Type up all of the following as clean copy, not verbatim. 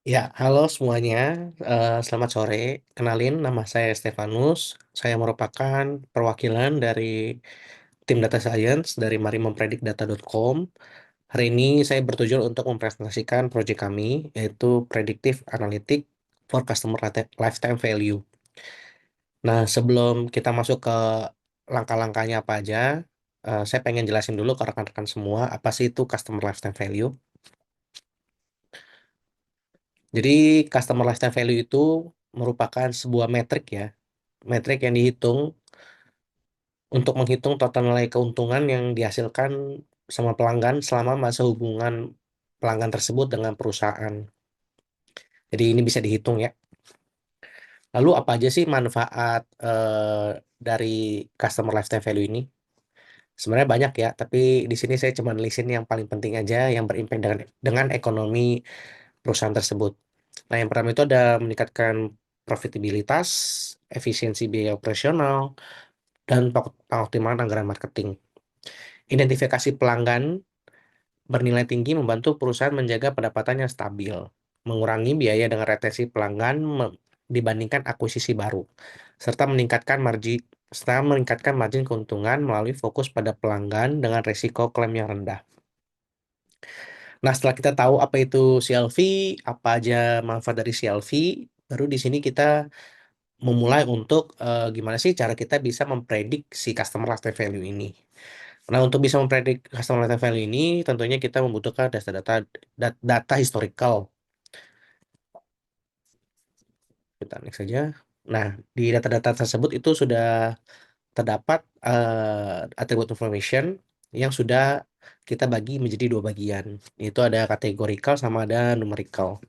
Ya, halo semuanya. Selamat sore. Kenalin, nama saya Stefanus. Saya merupakan perwakilan dari tim Data Science dari marimempredictdata.com. Hari ini saya bertujuan untuk mempresentasikan proyek kami, yaitu Predictive Analytics for Customer Lifetime Value. Nah, sebelum kita masuk ke langkah-langkahnya apa aja, saya pengen jelasin dulu ke rekan-rekan semua, apa sih itu Customer Lifetime Value. Jadi, Customer Lifetime Value itu merupakan sebuah metrik ya, metrik yang dihitung untuk menghitung total nilai keuntungan yang dihasilkan sama pelanggan selama masa hubungan pelanggan tersebut dengan perusahaan. Jadi ini bisa dihitung ya. Lalu apa aja sih manfaat dari customer lifetime value ini? Sebenarnya banyak ya, tapi di sini saya cuma lisin yang paling penting aja yang berimpact dengan ekonomi perusahaan tersebut. Nah, yang pertama itu ada meningkatkan profitabilitas, efisiensi biaya operasional, dan pengoptimalan anggaran marketing. Identifikasi pelanggan bernilai tinggi membantu perusahaan menjaga pendapatan yang stabil, mengurangi biaya dengan retensi pelanggan dibandingkan akuisisi baru, serta meningkatkan margin keuntungan melalui fokus pada pelanggan dengan risiko klaim yang rendah. Nah, setelah kita tahu apa itu CLV, apa aja manfaat dari CLV, baru di sini kita memulai untuk gimana sih cara kita bisa memprediksi customer lifetime value ini. Nah, untuk bisa memprediksi customer lifetime value ini, tentunya kita membutuhkan data historical. Kita next saja. Nah, di data-data tersebut itu sudah terdapat attribute information yang sudah kita bagi menjadi dua bagian. Itu ada categorical sama ada numerical.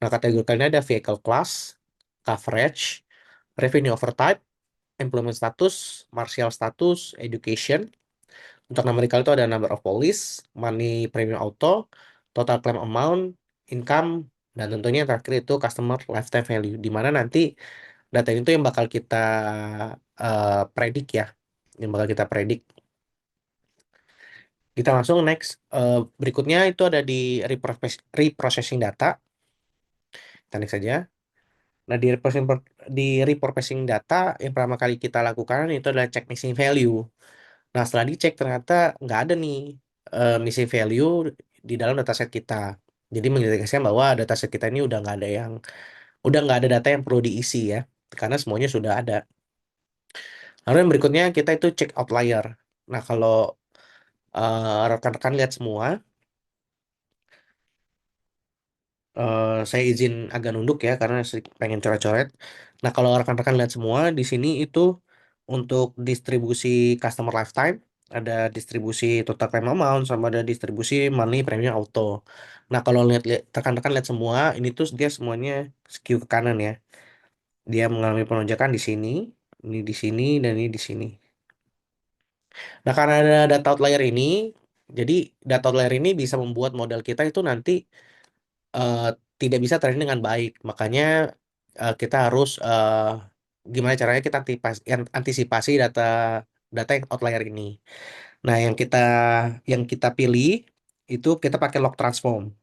Nah, kategorikalnya ada vehicle class, coverage, revenue over type, employment status, martial status, education. Untuk numerical itu ada number of police, money premium auto, total claim amount, income, dan tentunya yang terakhir itu customer lifetime value. Di mana nanti data itu yang bakal kita predik ya, yang bakal kita predik. Kita langsung next. Berikutnya itu ada di reprocessing data. Kita next saja. Nah, di reprocessing data yang pertama kali kita lakukan itu adalah check missing value. Nah, setelah dicek ternyata nggak ada nih missing value di dalam dataset kita. Jadi mengindikasikan bahwa dataset kita ini udah nggak ada data yang perlu diisi ya, karena semuanya sudah ada. Lalu yang berikutnya kita itu check outlier. Nah, kalau rekan-rekan lihat semua, saya izin agak nunduk ya karena pengen coret-coret. Nah, kalau rekan-rekan lihat semua di sini itu untuk distribusi customer lifetime, ada distribusi total claim amount sama ada distribusi monthly premium auto. Nah, kalau rekan-rekan lihat semua, ini tuh dia semuanya skew ke kanan ya. Dia mengalami penonjakan di sini dan ini di sini. Nah, karena ada data outlier ini, jadi data outlier ini bisa membuat model kita itu nanti eh, tidak bisa training dengan baik. Makanya kita harus gimana caranya kita antisipasi data data yang outlier ini. Nah, yang kita pilih itu kita pakai log transform.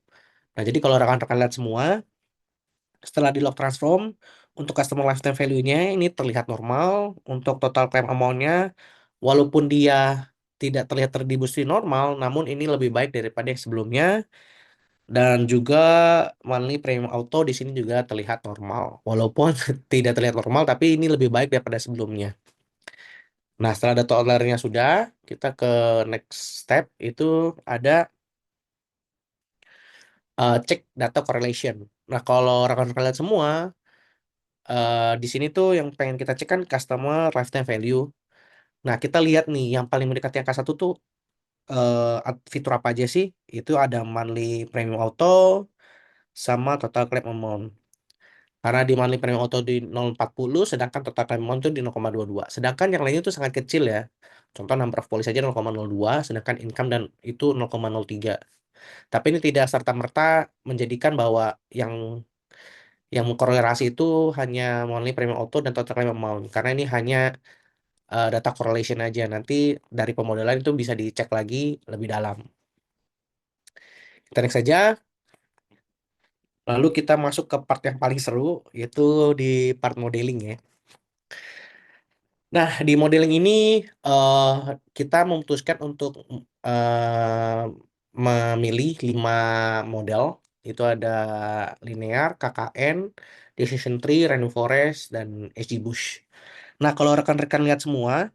Nah, jadi kalau rekan-rekan lihat semua, setelah di log transform untuk customer lifetime value-nya ini terlihat normal, untuk total claim amount-nya walaupun dia tidak terlihat terdistribusi normal, namun ini lebih baik daripada yang sebelumnya. Dan juga monthly premium auto di sini juga terlihat normal. Walaupun tidak terlihat normal, tapi ini lebih baik daripada sebelumnya. Nah, setelah data outlier-nya sudah, kita ke next step itu ada cek data correlation. Nah, kalau rekan-rekan lihat semua, di sini tuh yang pengen kita cek kan customer lifetime value. Nah, kita lihat nih, yang paling mendekati angka satu tuh fitur apa aja sih? Itu ada monthly premium auto sama total claim amount. Karena di monthly premium auto di 0,40, sedangkan total claim amount itu di 0,22. Sedangkan yang lainnya itu sangat kecil ya. Contoh number of policy saja 0,02, sedangkan income dan itu 0,03. Tapi ini tidak serta-merta menjadikan bahwa yang yang mengkorelasi itu hanya monthly premium auto dan total claim amount. Karena ini hanya data correlation aja. Nanti dari pemodelan itu bisa dicek lagi lebih dalam. Kita next saja. Lalu kita masuk ke part yang paling seru, yaitu di part modeling ya. Nah, di modeling ini eh, kita memutuskan untuk eh, memilih 5 model. Itu ada linear, KKN, decision tree, random forest, dan XGBoost. Nah, kalau rekan-rekan lihat semua,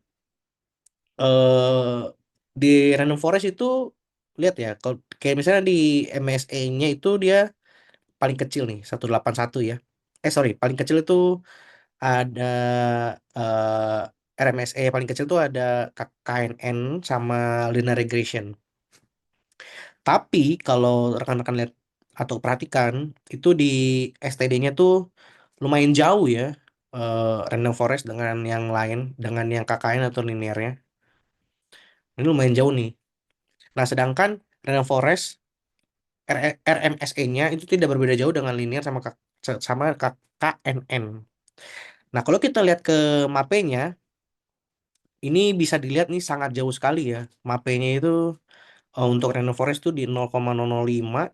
eh di random forest itu lihat ya, kalau kayak misalnya di MSE-nya itu dia paling kecil nih, 181 ya. Sorry, paling kecil itu ada RMSE paling kecil tuh ada KNN sama linear regression. Tapi kalau rekan-rekan lihat atau perhatikan itu di STD-nya tuh lumayan jauh ya, random forest dengan yang lain, dengan yang KKN atau linearnya. Ini lumayan jauh nih. Nah, sedangkan random forest RMSE-nya itu tidak berbeda jauh dengan linear sama KNN. Nah, kalau kita lihat ke mapenya, ini bisa dilihat nih sangat jauh sekali ya. Mapenya itu untuk random forest tuh di 0,005,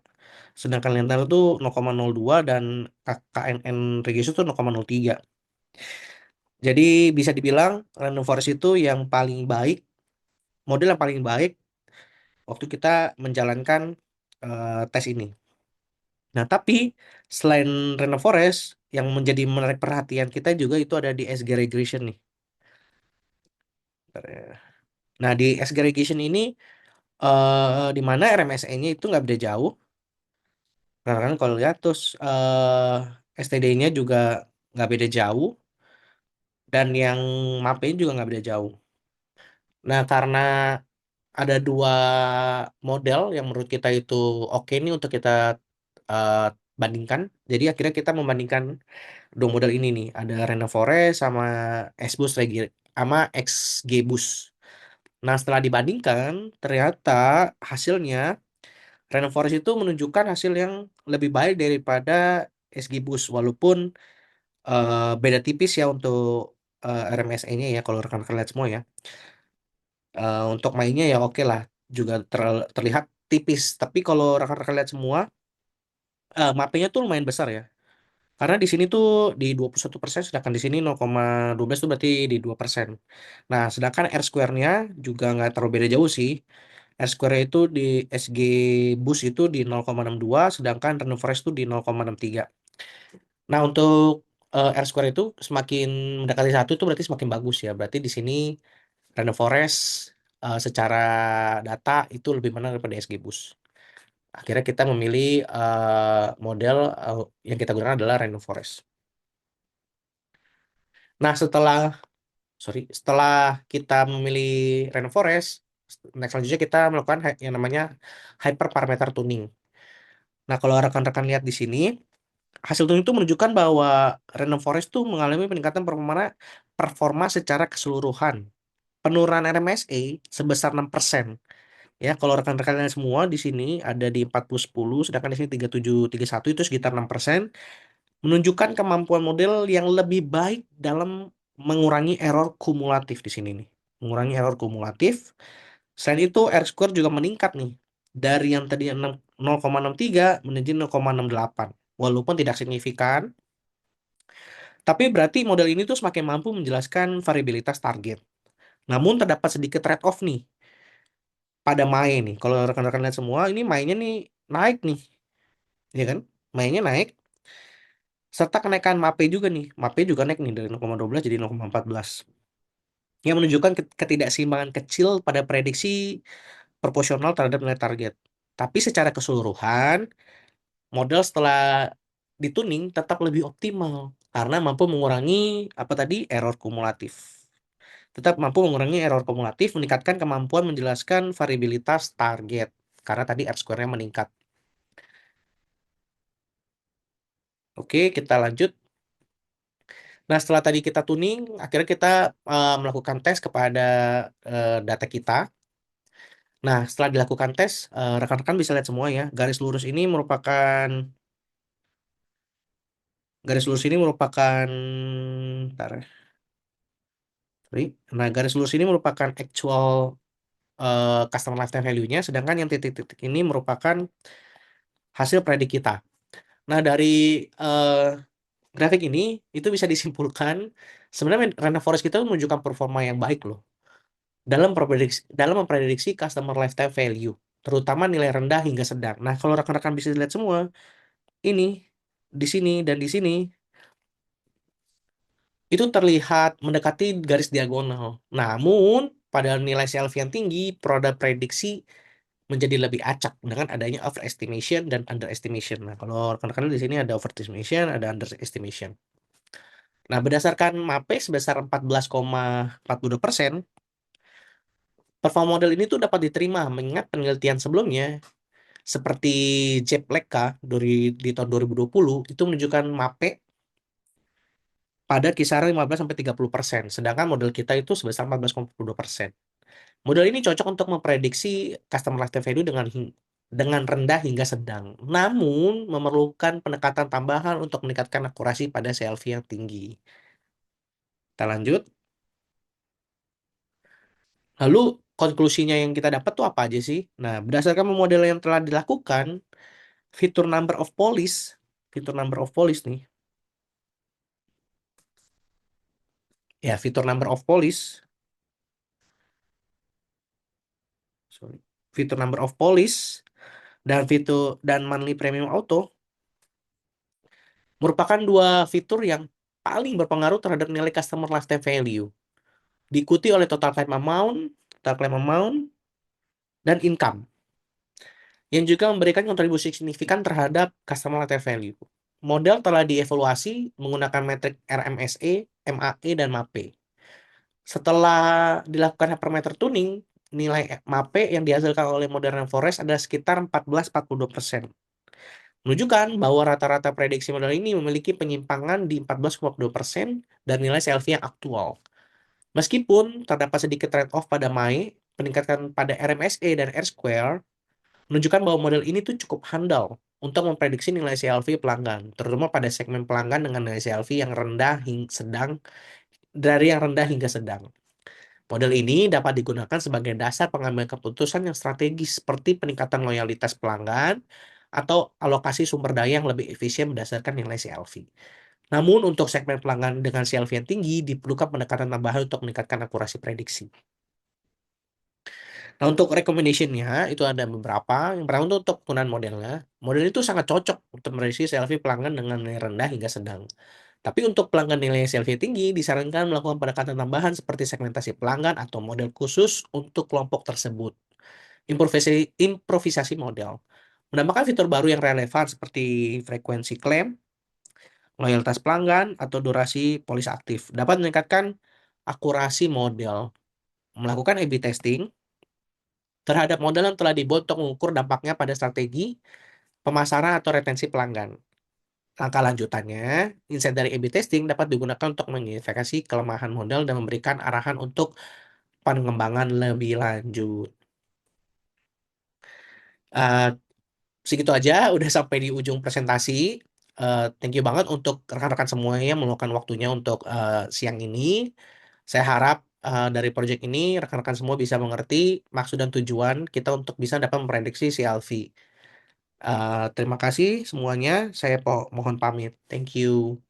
sedangkan Lentera tuh 0,02 dan KNN Regis itu 0,03. Jadi bisa dibilang random forest itu yang paling baik, model yang paling baik waktu kita menjalankan tes ini. Nah, tapi selain random forest, yang menjadi menarik perhatian kita juga itu ada di SG regression nih. Bentar ya. Nah, di SG regression ini di mana RMSE-nya itu nggak beda jauh. Karena kan kalau lihat terus STD-nya juga nggak beda jauh dan yang MAPE juga nggak beda jauh. Nah, karena ada 2 model yang menurut kita itu oke nih untuk kita eh, bandingkan. Jadi akhirnya kita membandingkan 2 model ini nih. Ada Rena Forest sama sama XGBoost. Nah, setelah dibandingkan, ternyata hasilnya Rena Forest itu menunjukkan hasil yang lebih baik daripada XGBoost walaupun beda tipis ya untuk RMSE-nya ya kalau rekan-rekan lihat semua ya. Untuk mainnya ya oke lah, juga terlihat tipis. Tapi kalau rekan-rekan lihat semua, mappingnya tuh lumayan besar ya. Karena di sini tuh di 21%, sedangkan di sini 0,12 tuh berarti di 2%. Nah, sedangkan R square-nya juga nggak terlalu beda jauh sih. R square itu di SG Boost itu di 0,62, sedangkan Random Forest itu di 0,63. Nah, untuk R square itu semakin mendekati 1 itu berarti semakin bagus ya. Berarti di sini Random Forest secara data itu lebih menang daripada SG Boost. Akhirnya kita memilih model yang kita gunakan adalah Random Forest. Nah, setelah kita memilih Random Forest, next selanjutnya kita melakukan yang namanya hyperparameter tuning. Nah, kalau rekan-rekan lihat di sini, hasil tuning itu menunjukkan bahwa Random Forest itu mengalami peningkatan performa secara keseluruhan. Penurunan RMSE sebesar 6%. Ya, kalau rekan-rekan lihat semua di sini ada di 40-10, sedangkan di sini 37-31 itu sekitar 6%, menunjukkan kemampuan model yang lebih baik dalam mengurangi error kumulatif di sini nih. Mengurangi error kumulatif. Selain itu, R square juga meningkat nih. Dari yang tadi 0,63 menjadi 0,68. Walaupun tidak signifikan, tapi berarti model ini tuh semakin mampu menjelaskan variabilitas target. Namun terdapat sedikit trade-off nih pada main nih. Kalau rekan-rekan lihat semua, ini mainnya nih naik nih, ya kan? Mainnya naik, serta kenaikan MAPE juga nih. MAPE juga naik nih dari 0,12 jadi 0,14. Yang menunjukkan ketidakseimbangan kecil pada prediksi proporsional terhadap nilai target. Tapi secara keseluruhan, model setelah dituning tetap lebih optimal karena mampu mengurangi apa tadi error kumulatif. Tetap mampu mengurangi error kumulatif, meningkatkan kemampuan menjelaskan variabilitas target karena tadi R square-nya meningkat. Oke, kita lanjut. Nah, setelah tadi kita tuning, akhirnya kita melakukan tes kepada data kita. Nah, setelah dilakukan tes, rekan-rekan bisa lihat semua ya, garis lurus ini merupakan, bentar ya, sorry. Nah, garis lurus ini merupakan actual customer lifetime value-nya, sedangkan yang titik-titik ini merupakan hasil predik kita. Nah, dari eh, grafik ini itu bisa disimpulkan sebenarnya rainforest kita menunjukkan performa yang baik loh dalam memprediksi customer lifetime value, terutama nilai rendah hingga sedang. Nah, kalau rekan-rekan bisa lihat semua ini di sini dan di sini itu terlihat mendekati garis diagonal. Namun, pada nilai CLV yang tinggi, produk prediksi menjadi lebih acak dengan adanya overestimation dan underestimation. Nah, kalau rekan-rekan di sini ada overestimation, ada underestimation. Nah, berdasarkan MAPE sebesar 14,42%, performa model ini tuh dapat diterima mengingat penelitian sebelumnya seperti Jeff Leka di tahun 2020 itu menunjukkan MAPE pada kisaran 15-30%, sedangkan model kita itu sebesar 14,42%. Model ini cocok untuk memprediksi customer lifetime value dengan rendah hingga sedang, namun memerlukan pendekatan tambahan untuk meningkatkan akurasi pada CLV yang tinggi. Kita lanjut. Lalu konklusinya yang kita dapat tuh apa aja sih? Nah, berdasarkan model yang telah dilakukan, fitur number of police, fitur number of police nih, ya fitur number of police, sorry, fitur number of police dan monthly premium auto merupakan dua fitur yang paling berpengaruh terhadap nilai customer lifetime value, diikuti oleh total claim amount, dan income, yang juga memberikan kontribusi signifikan terhadap customer lifetime value. Model telah dievaluasi menggunakan metrik RMSE, MAE, dan MAPE. Setelah dilakukan hypermeter tuning, nilai MAPE yang dihasilkan oleh Modern Forest adalah sekitar 14,42%. Menunjukkan bahwa rata-rata prediksi model ini memiliki penyimpangan di 14,2% dan nilai CLV yang aktual. Meskipun terdapat sedikit trade-off pada MAE, peningkatan pada RMSE dan R-square menunjukkan bahwa model ini tuh cukup handal untuk memprediksi nilai CLV pelanggan, terutama pada segmen pelanggan dengan nilai CLV yang rendah hingga sedang dari yang rendah hingga sedang. Model ini dapat digunakan sebagai dasar pengambilan keputusan yang strategis seperti peningkatan loyalitas pelanggan atau alokasi sumber daya yang lebih efisien berdasarkan nilai CLV. Namun untuk segmen pelanggan dengan CLV yang tinggi diperlukan pendekatan tambahan untuk meningkatkan akurasi prediksi. Nah, untuk recommendation-nya itu ada beberapa. Yang pertama untuk penggunaan modelnya. Model itu sangat cocok untuk merevisi selfie pelanggan dengan nilai rendah hingga sedang. Tapi untuk pelanggan nilai selfie tinggi, disarankan melakukan pendekatan tambahan seperti segmentasi pelanggan atau model khusus untuk kelompok tersebut. Improvisasi model. Menambahkan fitur baru yang relevan seperti frekuensi klaim, loyalitas pelanggan, atau durasi polis aktif. Dapat meningkatkan akurasi model. Melakukan A/B testing terhadap model yang telah dibuat untuk mengukur dampaknya pada strategi, pemasaran, atau retensi pelanggan. Langkah lanjutannya, insight dari A/B testing dapat digunakan untuk mengidentifikasi kelemahan model dan memberikan arahan untuk pengembangan lebih lanjut. Eh, Segitu aja, udah sampai di ujung presentasi. Thank you banget untuk rekan-rekan semuanya yang meluangkan waktunya untuk siang ini. Saya harap dari proyek ini rekan-rekan semua bisa mengerti maksud dan tujuan kita untuk bisa dapat memprediksi CLV. Terima kasih semuanya. Saya mohon pamit. Thank you.